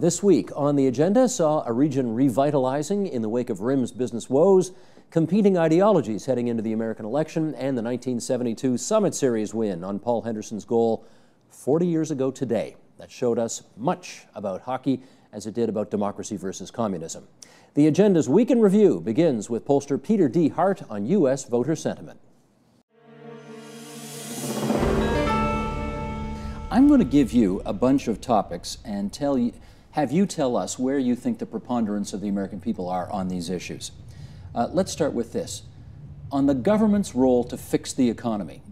This week on the agenda saw a region revitalizing in the wake of RIM's business woes, competing ideologies heading into the American election, and the 1972 Summit Series win on Paul Henderson's goal 40 years ago today. That showed us much about hockey as it did about democracy versus communism. The agenda's Week in Review begins with pollster Peter D. Hart on U.S. voter sentiment. I'm going to give you a bunch of topics and have you tell us where you think the preponderance of the American people are on these issues. Let's start with this. On the government's role to fix the economy,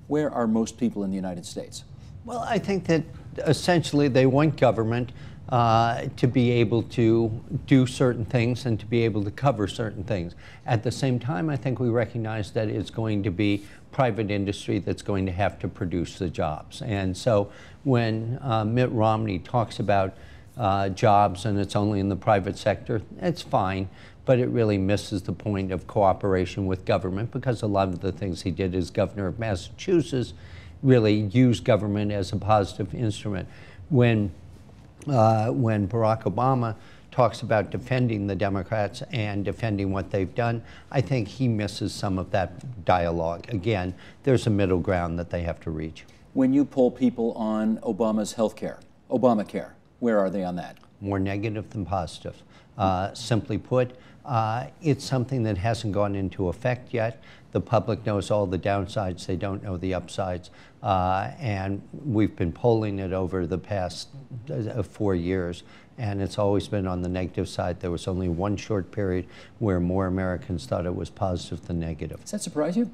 where are most people in the United States? Well, I think that essentially they want government to be able to do certain things and to be able to cover certain things. At the same time, I think we recognize that it's going to be private industry that's going to have to produce the jobs. And so when Mitt Romney talks about jobs and it's only in the private sector, it's fine, but it really misses the point of cooperation with government, because a lot of the things he did as governor of Massachusetts really used government as a positive instrument. When Barack Obama talks about defending the Democrats and defending what they've done, I think he misses some of that dialogue. Again, there's a middle ground that they have to reach. When you poll people on Obama's health care, Obamacare, where are they on that? More negative than positive. Simply put, it's something that hasn't gone into effect yet. The public knows all the downsides, they don't know the upsides. And we've been polling it over the past 4 years, and it's always been on the negative side. There was only one short period where more Americans thought it was positive than negative. Does that surprise you?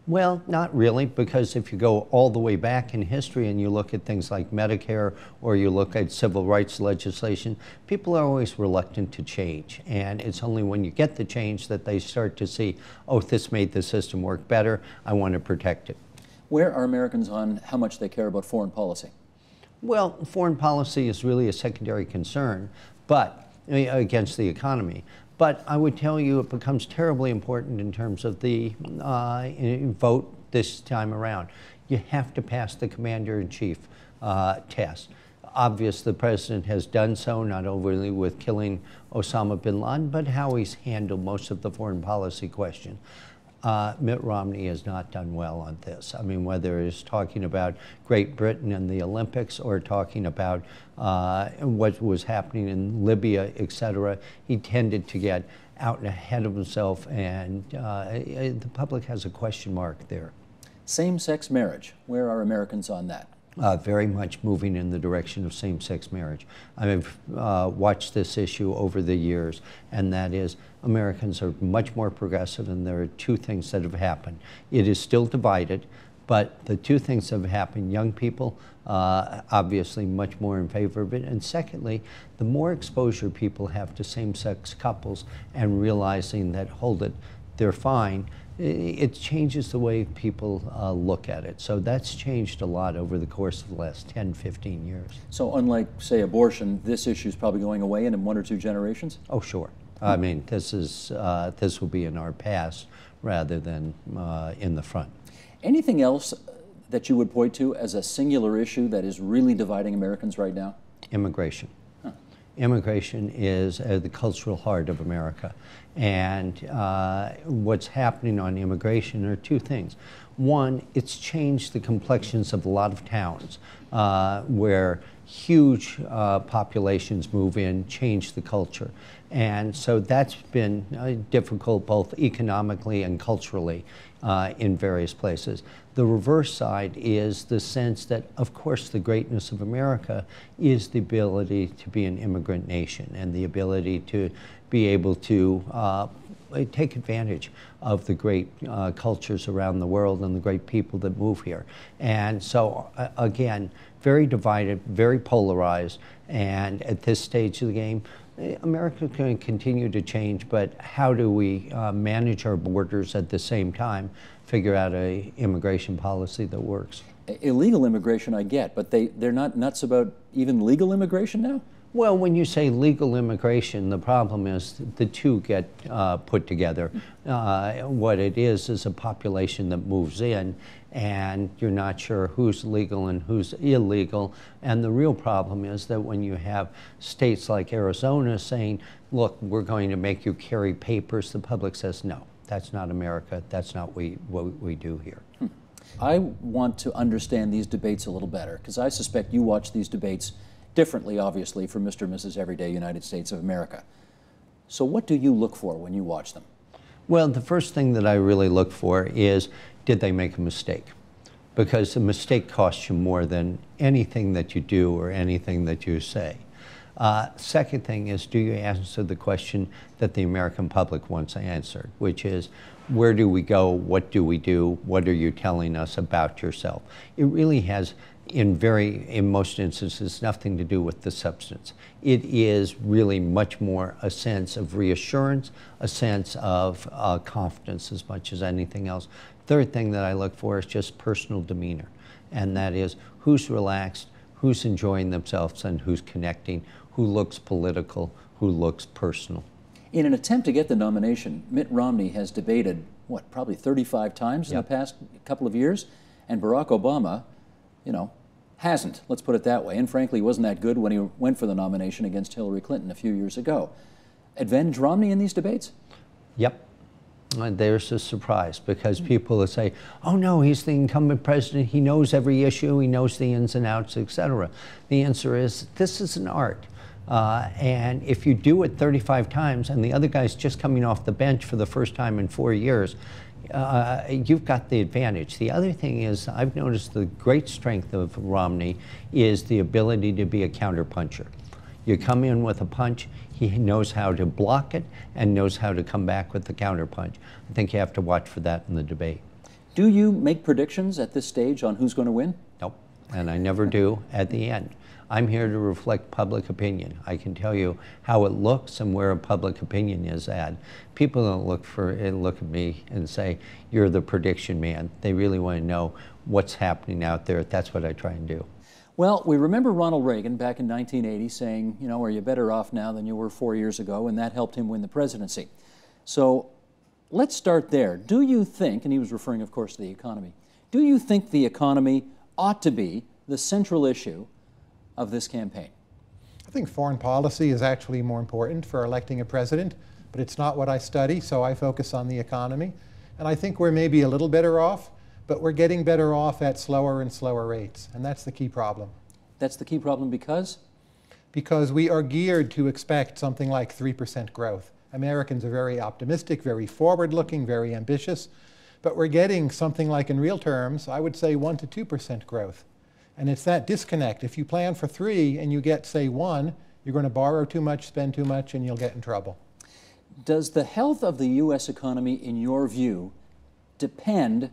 Well, not really, because if you go all the way back in history and you look at things like Medicare or you look at civil rights legislation, people are always reluctant to change. And it's only when you get the change that they start to see, oh, this made the system work better, I want to protect it. Where are Americans on how much they care about foreign policy? Well, foreign policy is really a secondary concern, but against the economy. But I would tell you it becomes terribly important in terms of the vote this time around. You have to pass the commander-in-chief test. Obviously, the president has done so, not only with killing Osama bin Laden, but how he's handled most of the foreign policy question. Mitt Romney has not done well on this. I mean, whether it's talking about Great Britain and the Olympics or talking about what was happening in Libya, et cetera, he tended to get out ahead of himself, and the public has a question mark there. Same-sex marriage, where are Americans on that? Very much moving in the direction of same-sex marriage. I've watched this issue over the years, and that is Americans are much more progressive, and there are two things that have happened. It is still divided, but the two things that have happened: young people obviously much more in favor of it, and secondly, the more exposure people have to same-sex couples and realizing that, hold it, they're fine, it changes the way people look at it. So that's changed a lot over the course of the last 10, 15 years. So unlike, say, abortion, this issue is probably going away in 1 or 2 generations? Oh, sure. I mean, this will be in our past rather than in the front. Anything else that you would point to as a singular issue that is really dividing Americans right now? Immigration. Immigration is the cultural heart of America. And what's happening on immigration are two things. One, it's changed the complexions of a lot of towns where huge populations move in, change the culture. And so that's been difficult both economically and culturally in various places. The reverse side is the sense that, of course, the greatness of America is the ability to be an immigrant nation and the ability to be able to take advantage of the great cultures around the world and the great people that move here. And so, again, very divided, very polarized, and at this stage of the game, America can continue to change, but how do we manage our borders at the same time, figure out an immigration policy that works? Illegal immigration I get, but they're not nuts about even legal immigration now? Well, when you say legal immigration, the problem is the two get put together. What it is a population that moves in, and you're not sure who's legal and who's illegal. And the real problem is that when you have states like Arizona saying, look, we're going to make you carry papers, the public says, no, that's not America. That's not what we do here. I want to understand these debates a little better, because I suspect you watch these debates differently, obviously, from Mr. and Mrs. Everyday United States of America. So what do you look for when you watch them? Well, the first thing that I really look for is, did they make a mistake? Because a mistake costs you more than anything that you do or anything that you say. Second thing is, do you answer the question that the American public wants answered, which is, where do we go? What do we do? What are you telling us about yourself? It really has, in most instances, nothing to do with the substance. It is really much more a sense of reassurance, a sense of confidence as much as anything else. Third thing that I look for is just personal demeanor, and that is who's relaxed, who's enjoying themselves, and who's connecting, who looks political, who looks personal. In an attempt to get the nomination, Mitt Romney has debated, what, probably 35 times in the past couple of years, and Barack Obama, you know, hasn't, let's put it that way. And frankly, wasn't that good when he went for the nomination against Hillary Clinton a few years ago. Advantage Romney in these debates? Yep. And there's a surprise, because people will say, oh no, he's the incumbent president, he knows every issue, he knows the ins and outs, etc. The answer is, this is an art. And if you do it 35 times and the other guy's just coming off the bench for the first time in 4 years, you've got the advantage. The other thing is, I've noticed the great strength of Romney is the ability to be a counterpuncher. You come in with a punch, he knows how to block it and knows how to come back with the counterpunch. I think you have to watch for that in the debate. Do you make predictions at this stage on who's going to win? Nope, and I never do at the end. I'm here to reflect public opinion. I can tell you how it looks and where public opinion is at. People don't look at me and say, you're the prediction man. They really want to know what's happening out there. That's what I try and do. Well, we remember Ronald Reagan back in 1980 saying, you know, are you better off now than you were 4 years ago? And that helped him win the presidency. So let's start there. Do you think, and he was referring, of course, to the economy, do you think the economy ought to be the central issue of this campaign? I think foreign policy is actually more important for electing a president, but it's not what I study, so I focus on the economy. And I think we're maybe a little better off, but we're getting better off at slower and slower rates, and that's the key problem. That's the key problem because? Because we are geared to expect something like 3% growth. Americans are very optimistic, very forward-looking, very ambitious, but we're getting something like, in real terms, I would say 1 to 2% growth. And it's that disconnect. If you plan for 3 and you get, say, 1, you're going to borrow too much, spend too much, and you'll get in trouble. Does the health of the U.S. economy, in your view, depend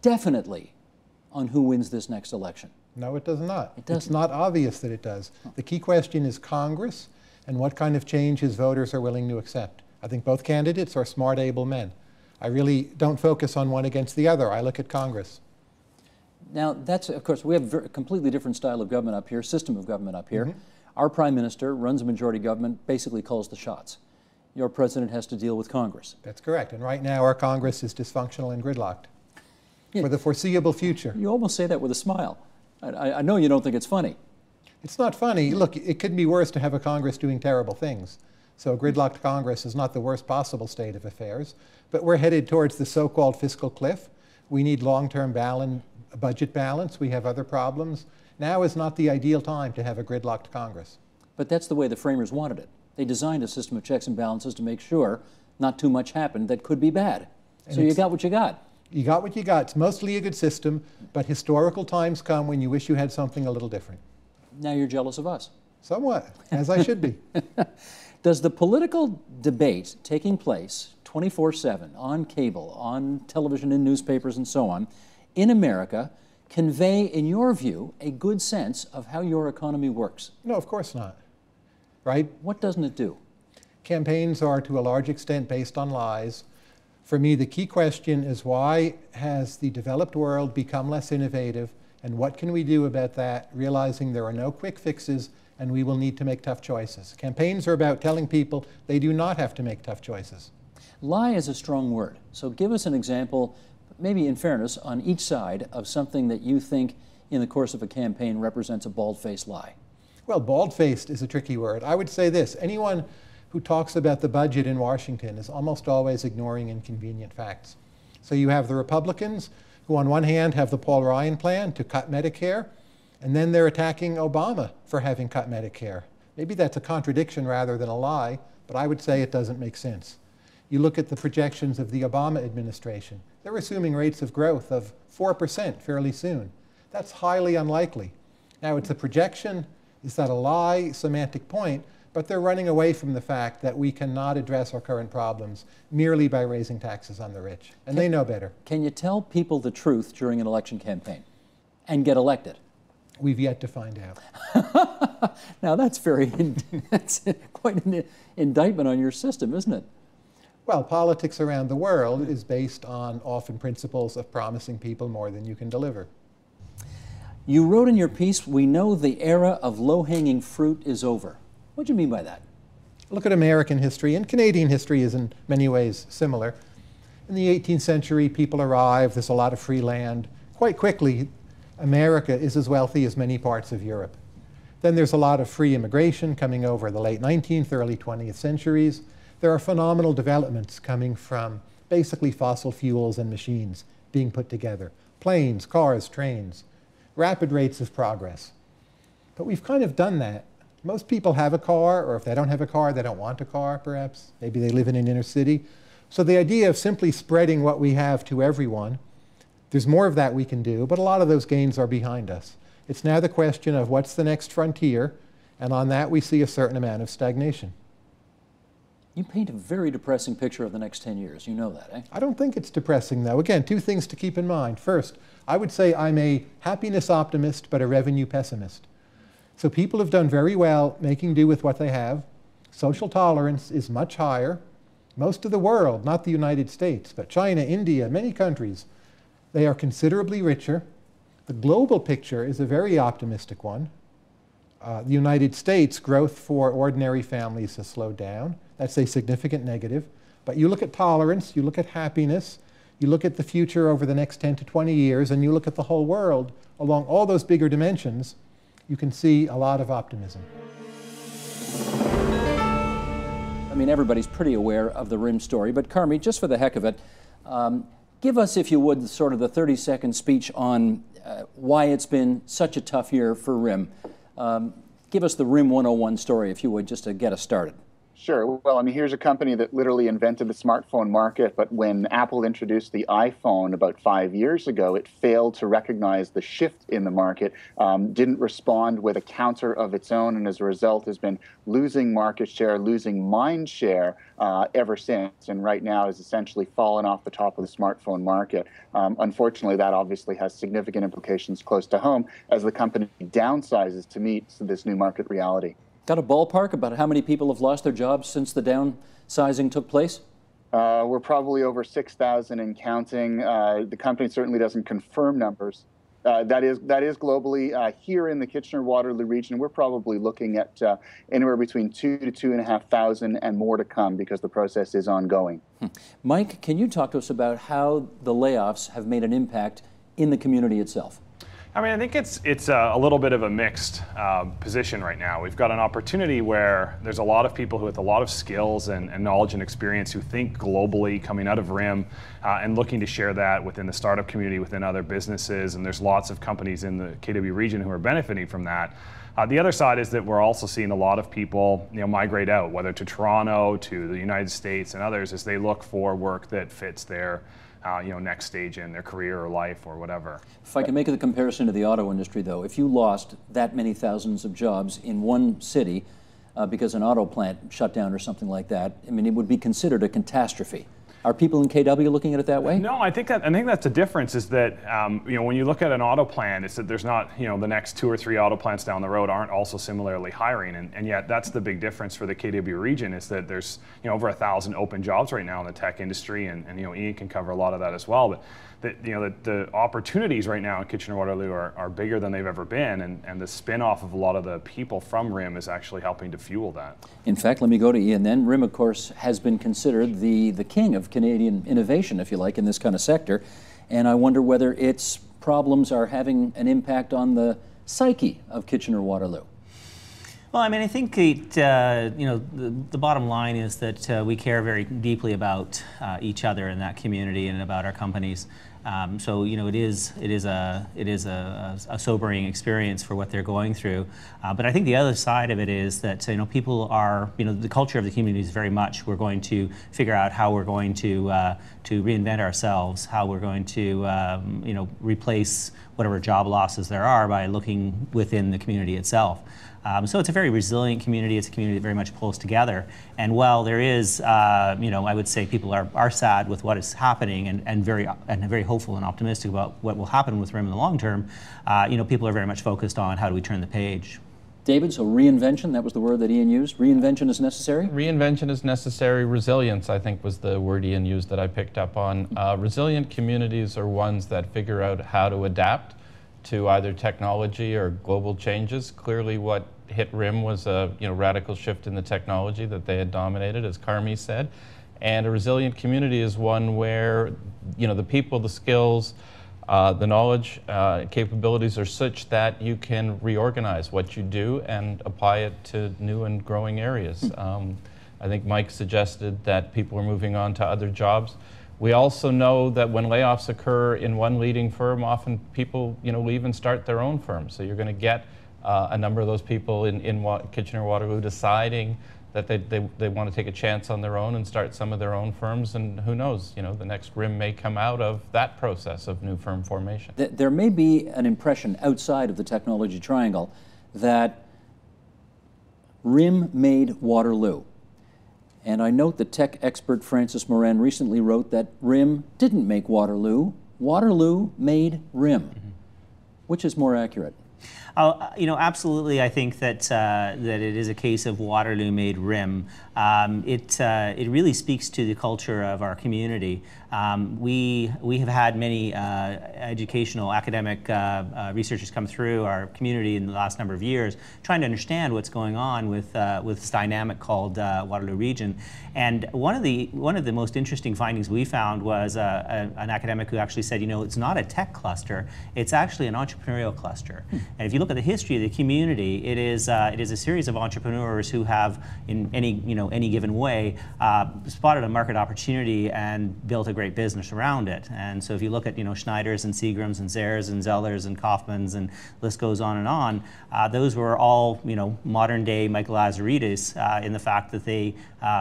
definitely on who wins this next election? No, it does not. It doesn't. It's not obvious that it does. The key question is Congress and what kind of changes voters are willing to accept. I think both candidates are smart, able men. I really don't focus on one against the other. I look at Congress. Now, that's, of course, we have a completely different style of government up here, system of government up here. Our prime minister runs a majority government, basically calls the shots. Your president has to deal with Congress. That's correct. And right now, our Congress is dysfunctional and gridlocked for the foreseeable future. You almost say that with a smile. I know you don't think it's funny. It's not funny. Look, it could be worse to have a Congress doing terrible things. So a gridlocked Congress is not the worst possible state of affairs. But we're headed towards the so-called fiscal cliff. We need long-term budget balance. We have other problems. Now is not the ideal time to have a gridlocked Congress. But that's the way the framers wanted it. They designed a system of checks and balances to make sure not too much happened that could be bad. So you got what you got. You got what you got. It's mostly a good system, but historical times come when you wish you had something a little different. Now you're jealous of us. Somewhat, as I should be. Does the political debate taking place 24/7 on cable, on television, in newspapers, and so on, in America, convey, in your view, a good sense of how your economy works? No, of course not. Right? What doesn't it do? Campaigns are, to a large extent, based on lies. For me, the key question is, why has the developed world become less innovative, and what can we do about that, realizing there are no quick fixes and we will need to make tough choices. Campaigns are about telling people they do not have to make tough choices. Lie is a strong word. So give us an example, maybe in fairness, on each side of something that you think in the course of a campaign represents a bald-faced lie. Well, bald-faced is a tricky word. I would say this: anyone who talks about the budget in Washington is almost always ignoring inconvenient facts. So you have the Republicans who on one hand have the Paul Ryan plan to cut Medicare, and then they're attacking Obama for having cut Medicare. Maybe that's a contradiction rather than a lie, but I would say it doesn't make sense. You look at the projections of the Obama administration. They're assuming rates of growth of 4% fairly soon. That's highly unlikely. Now, it's a projection. Is that a lie? Semantic point. But they're running away from the fact that we cannot address our current problems merely by raising taxes on the rich. And they know better. Can you tell people the truth during an election campaign and get elected? We've yet to find out. Now, that's quite an indictment on your system, isn't it? Well, politics around the world is based on often principles of promising people more than you can deliver. You wrote in your piece, "We know the era of low-hanging fruit is over." What do you mean by that? Look at American history, and Canadian history is in many ways similar. In the 18th century, people arrive, there's a lot of free land. Quite quickly, America is as wealthy as many parts of Europe. Then there's a lot of free immigration coming over the late 19th, early 20th centuries. There are phenomenal developments coming from basically fossil fuels and machines being put together. Planes, cars, trains, rapid rates of progress. But we've kind of done that. Most people have a car, or if they don't have a car, they don't want a car, perhaps. Maybe they live in an inner city. So the idea of simply spreading what we have to everyone, there's more of that we can do, but a lot of those gains are behind us. It's now the question of what's the next frontier, and on that we see a certain amount of stagnation. You paint a very depressing picture of the next 10 years. You know that, eh? I don't think it's depressing, though. Again, two things to keep in mind. First, I would say I'm a happiness optimist, but a revenue pessimist. So people have done very well making do with what they have. Social tolerance is much higher. Most of the world, not the United States, but China, India, many countries, they are considerably richer. The global picture is a very optimistic one. The United States, growth for ordinary families has slowed down. That's a significant negative. But you look at tolerance, you look at happiness, you look at the future over the next 10 to 20 years, and you look at the whole world along all those bigger dimensions, you can see a lot of optimism. I mean, everybody's pretty aware of the RIM story, but Carmi, just for the heck of it, give us, if you would, sort of the 30-second speech on why it's been such a tough year for RIM. Give us the RIM 101 story, if you would, just to get us started. Sure. Well, I mean, here's a company that literally invented the smartphone market, but when Apple introduced the iPhone about 5 years ago, it failed to recognize the shift in the market, didn't respond with a counter of its own, and as a result has been losing market share, losing mind share ever since, and right now has essentially fallen off the top of the smartphone market. Unfortunately, that obviously has significant implications close to home as the company downsizes to meet this new market reality. Got a ballpark about how many people have lost their jobs since the downsizing took place? We're probably over 6,000 and counting. The company certainly doesn't confirm numbers. That is globally. Here in the Kitchener-Waterloo region, we're probably looking at anywhere between 2,000 to 2,500 and more to come because the process is ongoing. Mike, can you talk to us about how the layoffs have made an impact in the community itself? I mean, I think it's a little bit of a mixed position right now. We've got an opportunity where there's a lot of people with a lot of skills and knowledge and experience who think globally coming out of RIM and looking to share that within the startup community, within other businesses, and there's lots of companies in the KW region who are benefiting from that. The other side is that we're also seeing a lot of people, migrate out, whether to Toronto, to the United States, and others, as they look for work that fits their next stage in their career or life or whatever. If I can make the comparison to the auto industry, though, if you lost that many thousands of jobs in one city because an auto plant shut down or something like that, I mean, it would be considered a catastrophe. Are people in KW looking at it that way? No, I think that's the difference. Is that when you look at an auto plant, it's that there's not the next 2 or 3 auto plants down the road aren't also similarly hiring, and yet that's the big difference for the KW region is that there's over 1,000 open jobs right now in the tech industry, and Ian can cover a lot of that as well. But the opportunities right now in Kitchener-Waterloo are bigger than they've ever been, and the spin-off of a lot of the people from RIM is actually helping to fuel that. In fact, let me go to Ian then. RIM, of course, has been considered the king of Canadian innovation, if you like, in this kind of sector, and I wonder whether its problems are having an impact on the psyche of Kitchener-Waterloo. Well, I mean, I think the bottom line is that we care very deeply about each other in that community and about our companies. So it is a sobering experience for what they're going through. But I think the other side of it is that people are the culture of the community is very much we're going to figure out how we're going to reinvent ourselves, how we're going to replace whatever job losses there are by looking within the community itself. So it's a very resilient community. It's a community that very much pulls together. And while there is, I would say people are sad with what is happening and very hopeful and optimistic about what will happen with RIM in the long term, people are very much focused on how do we turn the page. David, so reinvention, that was the word that Ian used. Reinvention is necessary? Reinvention is necessary. Resilience, I think, was the word Ian used that I picked up on. Resilient communities are ones that figure out how to adapt to either technology or global changes. Clearly what hit RIM was a radical shift in the technology that they had dominated, as Carmi said. And a resilient community is one where the people, the skills, the knowledge, capabilities are such that you can reorganize what you do and apply it to new and growing areas. I think Mike suggested that people are moving on to other jobs. We also know that when layoffs occur in one leading firm, often people leave and start their own firm. So you're going to get a number of those people in Kitchener-Waterloo deciding that they want to take a chance on their own and start some of their own firms, and who knows, the next RIM may come out of that process of new firm formation. There may be an impression outside of the technology triangle that RIM made Waterloo. And I note that tech expert Francis Moran recently wrote that RIM didn't make Waterloo, Waterloo made RIM. Mm-hmm. Which is more accurate? Absolutely. I think that it is a case of Waterloo made RIM. It really speaks to the culture of our community. We have had many educational, academic researchers come through our community in the last number of years, trying to understand what's going on with this dynamic called Waterloo Region. And one of the most interesting findings we found was an academic who actually said, it's not a tech cluster; it's actually an entrepreneurial cluster. And if you look at the history of the community, it is a series of entrepreneurs who have, in any given way, spotted a market opportunity and built a great business around it. And so if you look at Schneiders and Seagrams and Zehrs and Zellers and Kaufmans, and the list goes on and on, those were all modern day Michael Lazaridis in the fact that they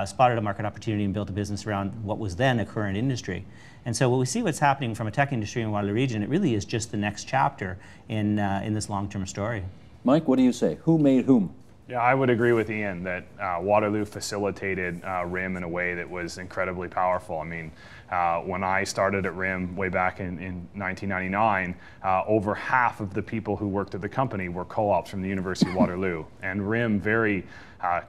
spotted a market opportunity and built a business around what was then a current industry. And so when we see what's happening from a tech industry in the Waterloo region, it really is just the next chapter in this long-term story. Mike, what do you say? Who made whom? Yeah, I would agree with Ian that Waterloo facilitated RIM in a way that was incredibly powerful. I mean, when I started at RIM way back in 1999, over half of the people who worked at the company were co-ops from the University of Waterloo. And RIM very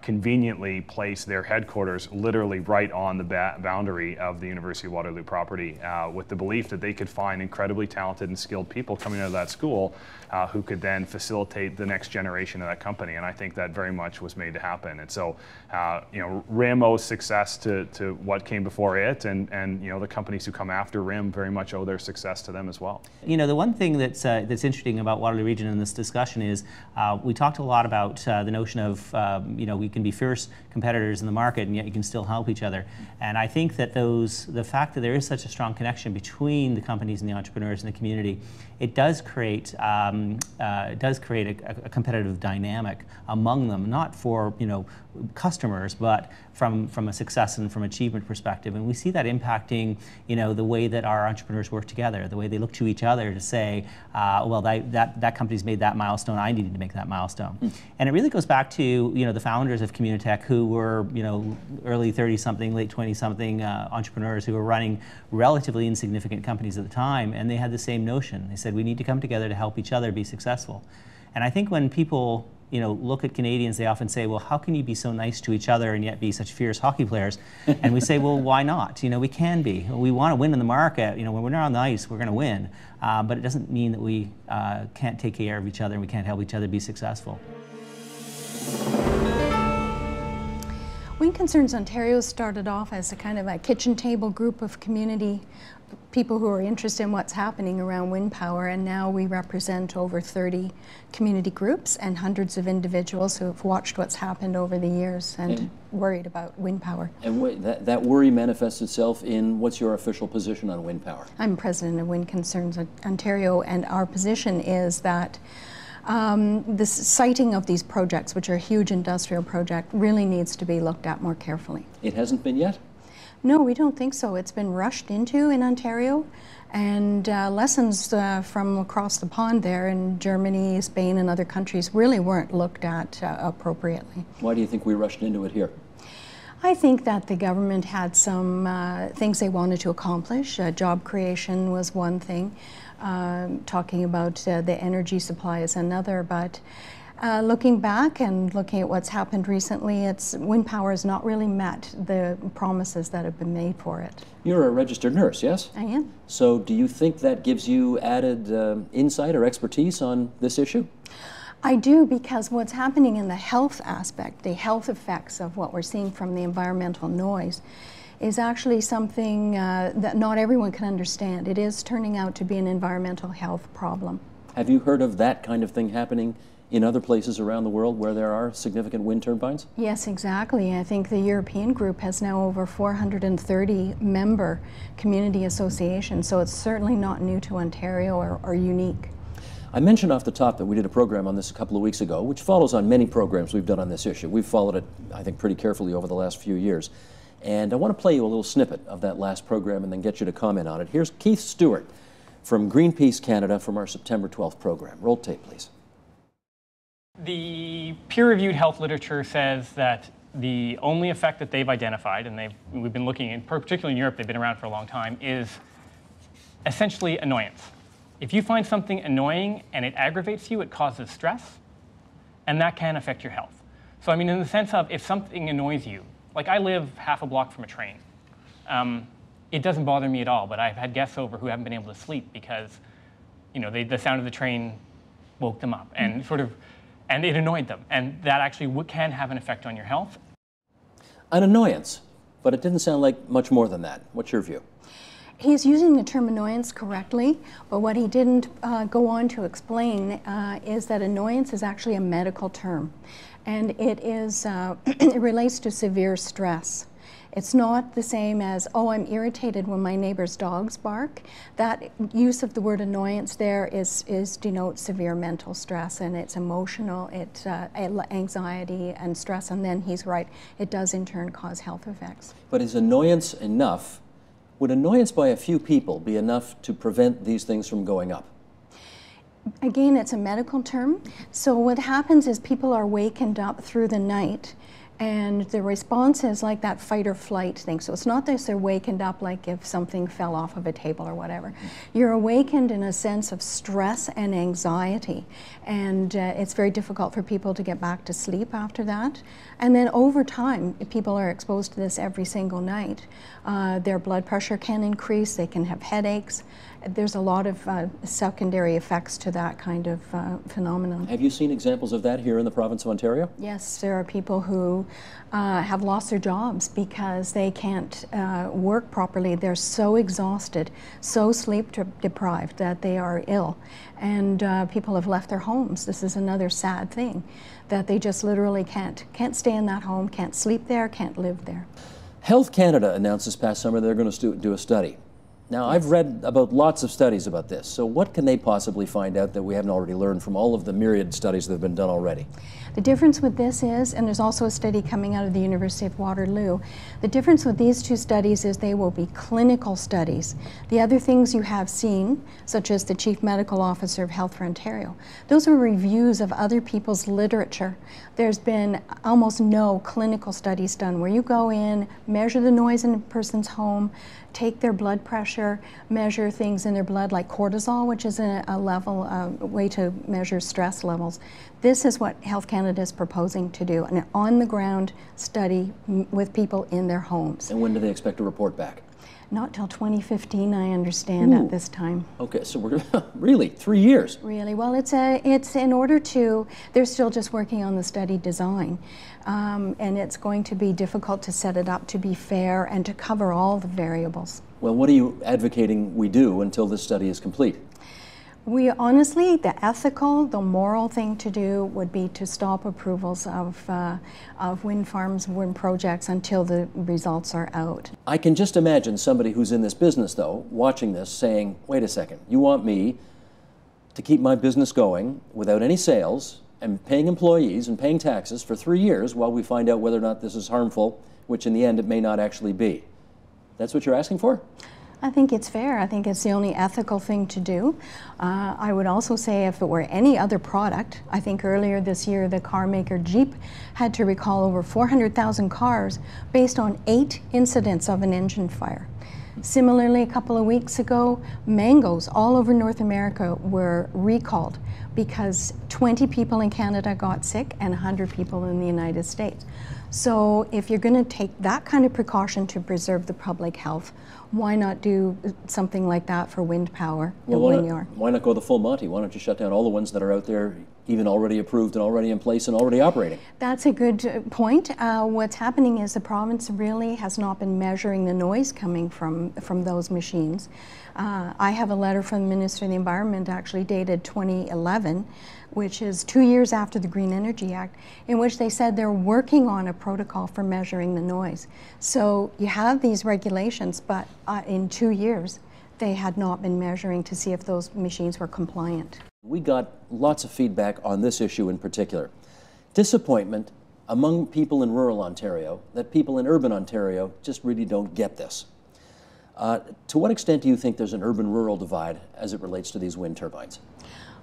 conveniently placed their headquarters literally right on the boundary of the University of Waterloo property, with the belief that they could find incredibly talented and skilled people coming out of that school who could then facilitate the next generation of that company. And I think that very much was made to happen. And so, RIM owes success to what came before it, and the companies who come after RIM very much owe their success to them as well. The one thing that's interesting about Waterloo Region in this discussion is we talked a lot about the notion of we can be fierce competitors in the market, and yet you can still help each other. And I think that the fact that there is such a strong connection between the companies and the entrepreneurs and the community, it does create a competitive dynamic among them, not for customers, but from a success and from achievement perspective. And we see that impacting the way that our entrepreneurs work together, the way they look to each other to say, well, that company's made that milestone, I needed to make that milestone. And it really goes back to the founders of Communitech who were, early 30-something, late 20-something entrepreneurs who were running relatively insignificant companies at the time, and they had the same notion. They said, we need to come together to help each other be successful. And I think when people look at Canadians, they often say, well, how can you be so nice to each other and yet be such fierce hockey players? And we say, well, why not? We can be. We want to win in the market. When we're not on the ice, we're going to win. But it doesn't mean that we can't take care of each other and we can't help each other be successful. Wind Concerns Ontario started off as a kind of a kitchen table group of community people who are interested in what's happening around wind power, and now we represent over 30 community groups and hundreds of individuals who have watched what's happened over the years and worried about wind power. And that worry manifests itself in what's your official position on wind power? I'm president of Wind Concerns Ontario, and our position is that the siting of these projects, which are a huge industrial project, really needs to be looked at more carefully. It hasn't been yet? No, we don't think so. It's been rushed into in Ontario, and lessons from across the pond there in Germany, Spain, and other countries really weren't looked at appropriately. Why do you think we rushed into it here? I think that the government had some things they wanted to accomplish. Job creation was one thing. Talking about the energy supply is another, but looking back and looking at what's happened recently, wind power has not really met the promises that have been made for it. You're a registered nurse, yes? I am. So do you think that gives you added insight or expertise on this issue? I do, because what's happening in the health aspect, the health effects of what we're seeing from the environmental noise, is actually something that not everyone can understand. It is turning out to be an environmental health problem. Have you heard of that kind of thing happening in other places around the world where there are significant wind turbines? Yes, exactly. I think the European group has now over 430 member community associations, so it's certainly not new to Ontario or unique. I mentioned off the top that we did a program on this a couple of weeks ago, which follows on many programs we've done on this issue. We've followed it, I think, pretty carefully over the last few years. And I want to play you a little snippet of that last program and then get you to comment on it. Here's Keith Stewart from Greenpeace Canada from our September 12th program. Roll tape, please. The peer-reviewed health literature says that the only effect that they've identified, and we've been looking in, particularly in Europe, they've been around for a long time, is essentially annoyance. If you find something annoying and it aggravates you, it causes stress, and that can affect your health. So I mean, in the sense of if something annoys you, like I live half a block from a train, it doesn't bother me at all, but I've had guests over who haven't been able to sleep because, the sound of the train woke them up and and it annoyed them, and that actually can have an effect on your health. An annoyance, but it didn't sound like much more than that. What's your view? He's using the term annoyance correctly, but what he didn't go on to explain is that annoyance is actually a medical term, and it relates to severe stress. It's not the same as, oh, I'm irritated when my neighbor's dogs bark. That use of the word annoyance there denotes severe mental stress, and it's emotional, it's anxiety and stress, and then he's right, it does in turn cause health effects. But is annoyance enough? Would annoyance by a few people be enough to prevent these things from going up? Again, it's a medical term. So what happens is people are wakened up through the night, and the response is like that fight or flight thing. So it's not that they're wakened up like if something fell off of a table or whatever. You're awakened in a sense of stress and anxiety. And it's very difficult for people to get back to sleep after that. And then over time, if people are exposed to this every single night, their blood pressure can increase, they can have headaches. There's a lot of secondary effects to that kind of phenomenon. Have you seen examples of that here in the province of Ontario? Yes, there are people who have lost their jobs because they can't work properly. They're so exhausted, so sleep deprived that they are ill. And people have left their homes. This is another sad thing, that they just literally can't stay in that home, can't sleep there, can't live there. Health Canada announced this past summer they're going to do a study. Now, I've read about lots of studies about this, so what can they possibly find out that we haven't already learned from all of the myriad studies that have been done already? The difference with this is, and there's also a study coming out of the University of Waterloo, the difference with these two studies is they will be clinical studies. The other things you have seen, such as the Chief Medical Officer of Health for Ontario, those are reviews of other people's literature. There's been almost no clinical studies done where you go in, measure the noise in a person's home, take their blood pressure, measure things in their blood like cortisol, which is a way to measure stress levels. This is what Health Canada is proposing to do, an on-the-ground study with people in their homes. And when do they expect to report back? Not till 2015, I understand, at this time. Okay, so we're really 3 years. Really, well, it's in order to. They're still just working on the study design, and it's going to be difficult to set it up to be fair and to cover all the variables. Well, what are you advocating we do until this study is complete? We honestly, the ethical, the moral thing to do would be to stop approvals of wind farms, wind projects until the results are out. I can just imagine somebody who's in this business, though, watching this saying, wait a second, you want me to keep my business going without any sales and paying employees and paying taxes for 3 years while we find out whether or not this is harmful, which in the end it may not actually be. That's what you're asking for? I think it's fair. I think it's the only ethical thing to do. I would also say if it were any other product, I think earlier this year the car maker Jeep had to recall over 400,000 cars based on 8 incidents of an engine fire. Similarly, a couple of weeks ago, mangoes all over North America were recalled because 20 people in Canada got sick and 100 people in the United States. So if you're going to take that kind of precaution to preserve the public health, why not do something like that for wind power? Well, why not go the full Monty? Why don't you shut down all the ones that are out there, even already approved and already in place and already operating? That's a good point. What's happening is the province really has not been measuring the noise coming from those machines. I have a letter from the Minister of the Environment, actually dated 2011, which is 2 years after the Green Energy Act, in which they said they're working on a protocol for measuring the noise. So you have these regulations, but in 2 years, they had not been measuring to see if those machines were compliant. We got lots of feedback on this issue in particular. Disappointment among people in rural Ontario that people in urban Ontario just really don't get this. To what extent do you think there's an urban-rural divide as it relates to these wind turbines?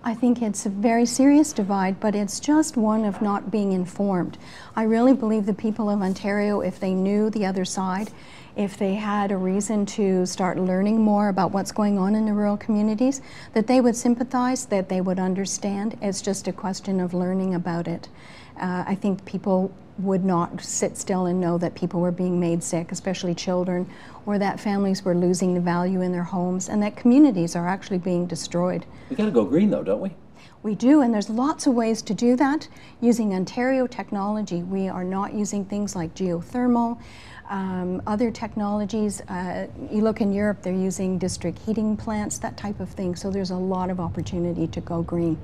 I think it's a very serious divide, but it's just one of not being informed. I really believe the people of Ontario, if they knew the other side, if they had a reason to start learning more about what's going on in the rural communities, that they would sympathize, that they would understand. It's just a question of learning about it. I think people would not sit still and know that people were being made sick, especially children, or that families were losing the value in their homes, and that communities are actually being destroyed. We got to go green, though, don't we? We do, and there's lots of ways to do that. Using Ontario technology, we are not using things like geothermal, other technologies. You look in Europe, they're using district heating plants, that type of thing, so there's a lot of opportunity to go green.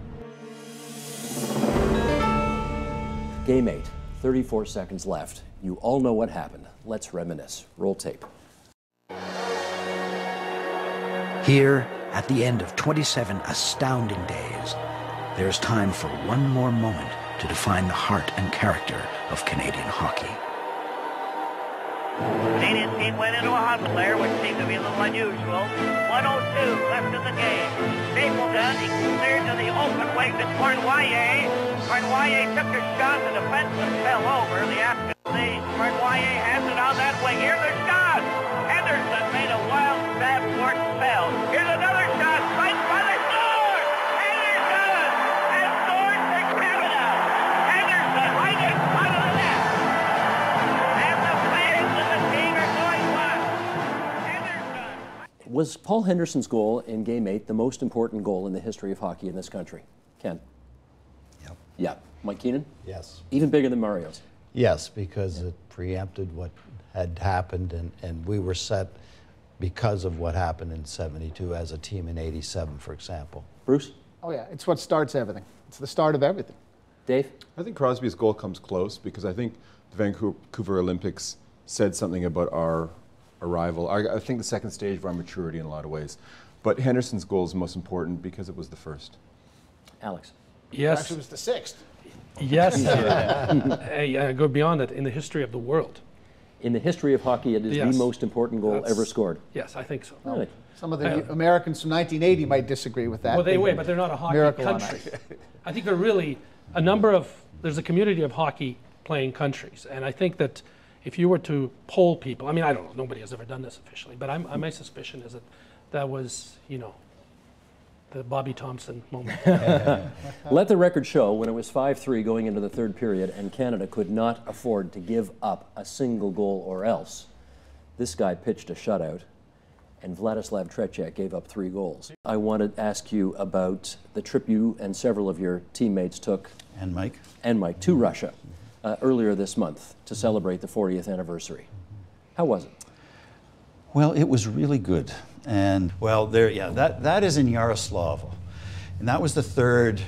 Game 8, 34 seconds left. You all know what happened. Let's reminisce. Roll tape. Here, at the end of 27 astounding days, there's time for one more moment to define the heart and character of Canadian hockey. Canadian team went into a huddle there, which seemed to be a little unusual. 1:02 left in the game. Stapleton, he cleared to the open wing to Cornwallier. Cornwallier took a shot, the defenseman fell over. The afternoon, Cornwallier has it on that wing. Here's a shot! Henderson made a wild stab towards Bell. Here's another shot, right by the score! Henderson has scored for Canada! Henderson right in front of the net! And the fans of the team are going wild! Henderson! Was Paul Henderson's goal in Game 8 the most important goal in the history of hockey in this country? Ken? Yep. Yeah. Mike Keenan? Yes. Even bigger than Mario's? Yes, because it preempted what had happened, and we were set because of what happened in '72 as a team in '87, for example. Bruce? Oh yeah, it's what starts everything. It's the start of everything. Dave? I think Crosby's goal comes close because I think the Vancouver Olympics said something about our arrival. I think the second stage of our maturity in a lot of ways. But Henderson's goal is most important because it was the first. Alex. Yes. Actually, it was the sixth. Yes. I go beyond it. In the history of the world. In the history of hockey, it is the most important goal ever scored. Yes, I think so. Really? Some of the Americans from 1980 might disagree with that. Well, they but they're not a hockey country. I think they're really there's a community of hockey playing countries. And I think that if you were to poll people, I mean, I don't know, nobody has ever done this officially, but my suspicion is that was, the Bobby Thompson moment. Let the record show when it was 5-3 going into the third period and Canada could not afford to give up a single goal or else. This guy pitched a shutout and Vladislav Tretiak gave up 3 goals. I want to ask you about the trip you and several of your teammates took. And Mike. To Russia earlier this month to celebrate the 40th anniversary. How was it? Well, it was really good. And well, that is in Yaroslavl, and that was the third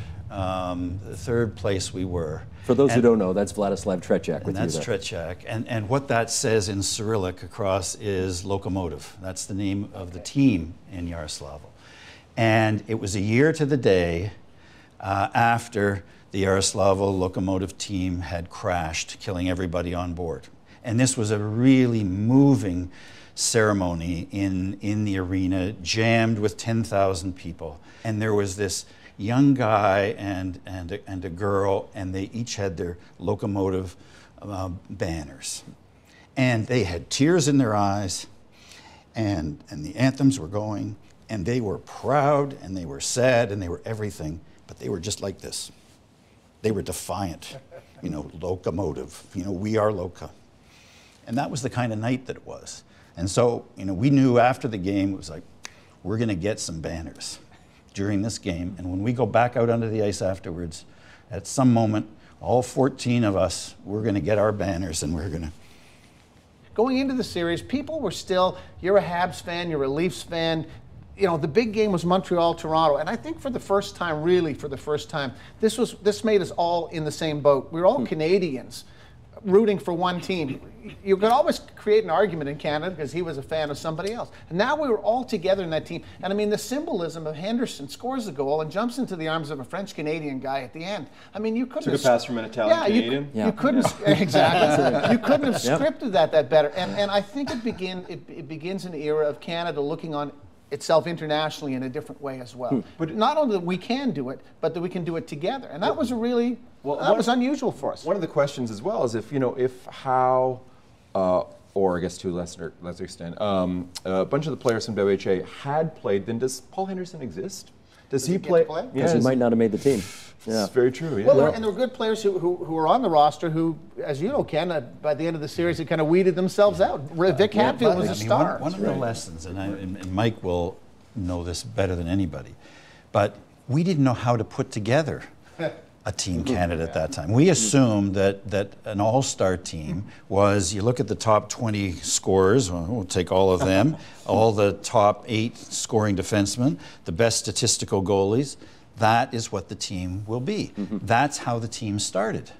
place we were. For those who don't know, that's Vladislav Tretiak with you there. That's Tretiak, and what that says in Cyrillic across is locomotive. That's the name of the team in Yaroslavl, and it was a year to the day after the Yaroslavl locomotive team had crashed, killing everybody on board, and this was a really moving ceremony in the arena, jammed with 10,000 people. And there was this young guy and a girl, and they each had their locomotive banners. And they had tears in their eyes, and the anthems were going, and they were proud, and they were sad, and they were everything, but they were just like this. They were defiant, locomotive, we are Loka. And that was the kind of night that it was. And so, we knew after the game, it was like, we're going to get some banners during this game. And when we go back out onto the ice afterwards, at some moment, all 14 of us, we're going to get our banners and we're going to. Going into the series, people were still, you're a Habs fan, you're a Leafs fan. The big game was Montreal-Toronto. And I think for the first time, this made us all in the same boat. We were all Canadians rooting for one team. You could always create an argument in Canada because he was a fan of somebody else. And now we were all together in that team. And I mean, the symbolism of Henderson scores the goal and jumps into the arms of a French-Canadian guy at the end. I mean, you couldn't took a pass from an Italian-Canadian. You couldn't exactly. You couldn't have scripted that better. And I think it begins an era of Canada looking on itself internationally in a different way as well. But not only that we can do it, but that we can do it together. And that was a really that was unusual for us. One of the questions as well is or I guess to a lesser extent, a bunch of the players from WHA had played, then does Paul Henderson exist? Does he play? Because he might not have made the team. Yeah. It's very true. Yeah. Well, and there were good players who were on the roster who, as you know, Ken, by the end of the series, they kind of weeded themselves out. Vic Hatfield was a star. One of the lessons, and Mike will know this better than anybody, but we didn't know how to put together a Team Canada at that time. We assumed that an all-star team was, you look at the top 20 scorers, we'll take all of them, all the top 8 scoring defensemen, the best statistical goalies, that is what the team will be. That's how the team started.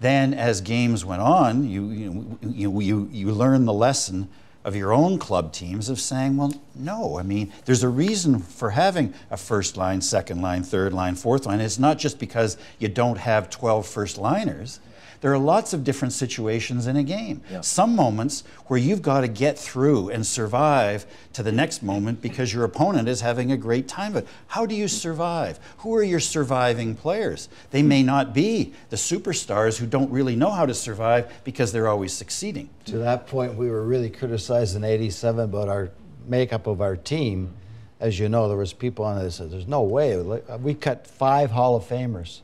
Then as games went on, you learn the lesson of your own club teams of saying, well, no, I mean, there's a reason for having a first line, second line, third line, fourth line. It's not just because you don't have 12 first liners. There are lots of different situations in a game. Yeah. Some moments where you've got to get through and survive to the next moment because your opponent is having a great time. But how do you survive? Who are your surviving players? They may not be the superstars who don't really know how to survive because they're always succeeding. To that point, we were really criticized in '87 about our makeup of our team. As you know, there was people on it that said, there's no way. We cut 5 Hall of Famers.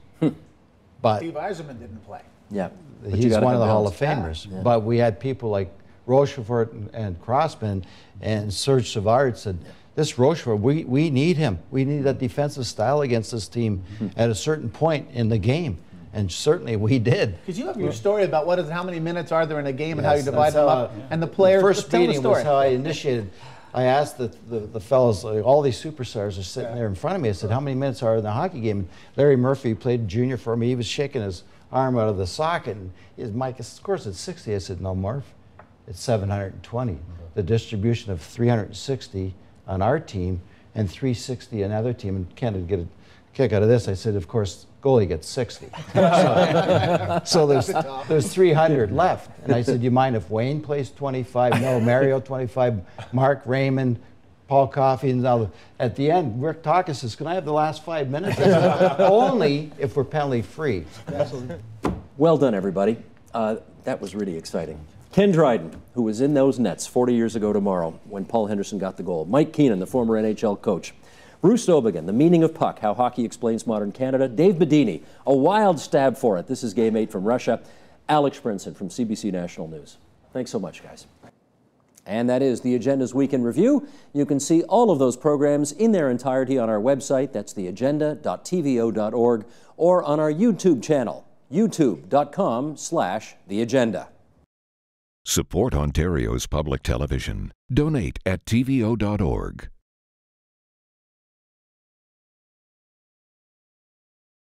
But Steve Yzerman didn't play. Yeah, he's one of the Hall of Famers. Yeah. But we had people like Rochefort and Crossman and Serge Savard said, this Rochefort, we need him. We need that defensive style against this team at a certain point in the game. And certainly we did. Because you have your story about how many minutes are there in a game and how you divide them up. And the players, the first meeting was how I initiated. I asked the fellows, all these superstars are sitting there in front of me. I said, how many minutes are in the hockey game? Larry Murphy played junior for me. He was shaking his arm out of the socket, and his Mike scores at 60. I said, no, Murph, it's 720. The distribution of 360 on our team and 360 another team, and Ken would get a kick out of this. I said, of course, goalie gets 60. So there's 300 left. And I said, you mind if Wayne plays 25? No, Mario 25, Mark Raymond, Paul Coffey. And now at the end, Rick Talkis says, can I have the last 5 minutes? I said, only if we're penalty free. Well done, everybody. That was really exciting. Ken Dryden, who was in those nets 40 years ago tomorrow when Paul Henderson got the goal. Mike Keenan, the former NHL coach. Bruce Dobigan, The Meaning of Puck, How Hockey Explains Modern Canada. Dave Bedini, A Wild Stab for It. This is Game 8 from Russia. Alex Brinson from CBC National News. Thanks so much, guys. And that is the Agenda's Week in Review. You can see all of those programs in their entirety on our website. That's theagenda.tvo.org, or on our YouTube channel, youtube.com/theagenda. Support Ontario's public television. Donate at tvo.org.